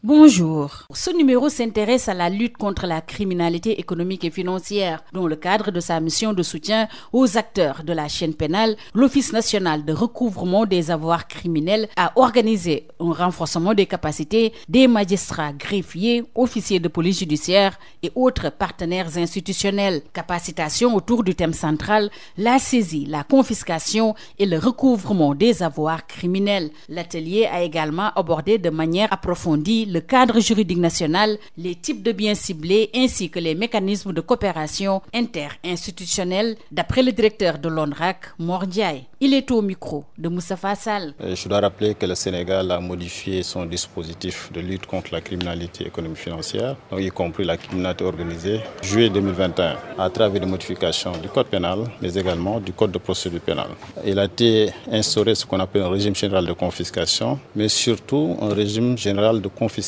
Bonjour. Ce numéro s'intéresse à la lutte contre la criminalité économique et financière. Dans le cadre de sa mission de soutien aux acteurs de la chaîne pénale, l'Office national de recouvrement des avoirs criminels a organisé un renforcement des capacités des magistrats, greffiers, officiers de police judiciaire et autres partenaires institutionnels. Capacitation autour du thème central, la saisie, la confiscation et le recouvrement des avoirs criminels. L'atelier a également abordé de manière approfondie le cadre juridique national, les types de biens ciblés ainsi que les mécanismes de coopération interinstitutionnelle, d'après le directeur de l'ONRAC, Mor Ndiaye. Il est au micro de Moustapha Sall. Je dois rappeler que le Sénégal a modifié son dispositif de lutte contre la criminalité économique financière, donc y compris la criminalité organisée, juillet 2021, à travers des modifications du code pénal, mais également du code de procédure pénale. Il a été instauré ce qu'on appelle un régime général de confiscation, mais surtout un régime général de confiscation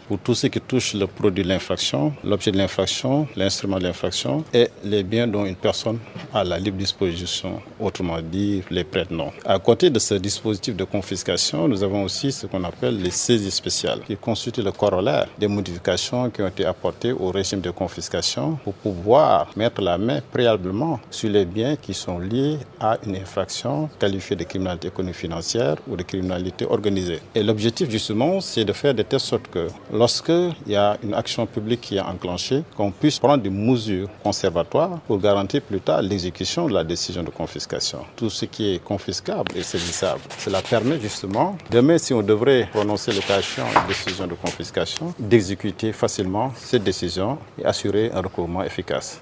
pour tout ce qui touche le produit de l'infraction, l'objet de l'infraction, l'instrument de l'infraction et les biens dont une personne a la libre disposition, autrement dit les prête-noms. À côté de ce dispositif de confiscation, nous avons aussi ce qu'on appelle les saisies spéciales qui constituent le corollaire des modifications qui ont été apportées au régime de confiscation pour pouvoir mettre la main préalablement sur les biens qui sont liés à une infraction qualifiée de criminalité économique financière ou de criminalité organisée. Et l'objectif justement, c'est de faire de telle sorte que lorsqu'il y a une action publique qui est enclenchée, qu'on puisse prendre des mesures conservatoires pour garantir plus tard l'exécution de la décision de confiscation. Tout ce qui est confiscable et saisissable. Cela permet justement, demain si on devrait prononcer le cas échéant une décision de confiscation, d'exécuter facilement cette décision et assurer un recouvrement efficace.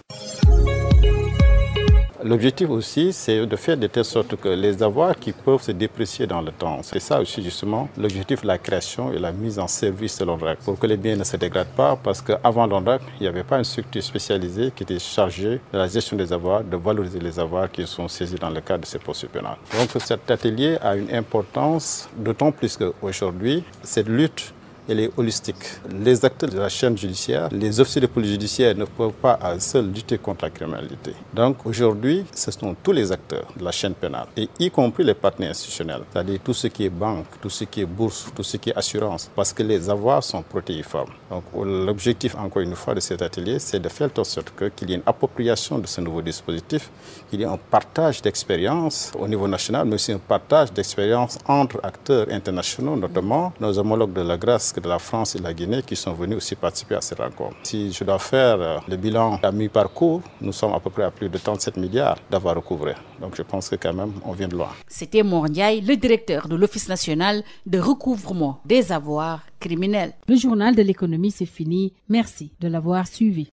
L'objectif aussi, c'est de faire de telle sorte que les avoirs qui peuvent se déprécier dans le temps, c'est ça aussi justement l'objectif de la création et la mise en service de l'ONRAC, pour que les biens ne se dégradent pas, parce qu'avant l'ONRAC, il n'y avait pas une structure spécialisée qui était chargée de la gestion des avoirs, de valoriser les avoirs qui sont saisis dans le cadre de ces procédures pénales. Donc cet atelier a une importance, d'autant plus qu'aujourd'hui, cette lutte elle est holistique. Les acteurs de la chaîne judiciaire, les officiers de police judiciaire ne peuvent pas à eux seuls lutter contre la criminalité. Donc aujourd'hui, ce sont tous les acteurs de la chaîne pénale, et y compris les partenaires institutionnels, c'est-à-dire tout ce qui est banque, tout ce qui est bourse, tout ce qui est assurance, parce que les avoirs sont protéiformes. Donc l'objectif, encore une fois, de cet atelier, c'est de faire en sorte qu'il y ait une appropriation de ce nouveau dispositif, qu'il y ait un partage d'expériences au niveau national, mais aussi un partage d'expériences entre acteurs internationaux, notamment nos homologues de la Grèce, de la France et de la Guinée qui sont venus aussi participer à cette rencontre. Si je dois faire le bilan à mi-parcours, nous sommes à peu près à plus de 37 milliards d'avoir recouvré. Donc je pense que quand même, on vient de loin. C'était Mor Ndiaye, le directeur de l'Office national de recouvrement des avoirs criminels. Le journal de l'économie, c'est fini. Merci de l'avoir suivi.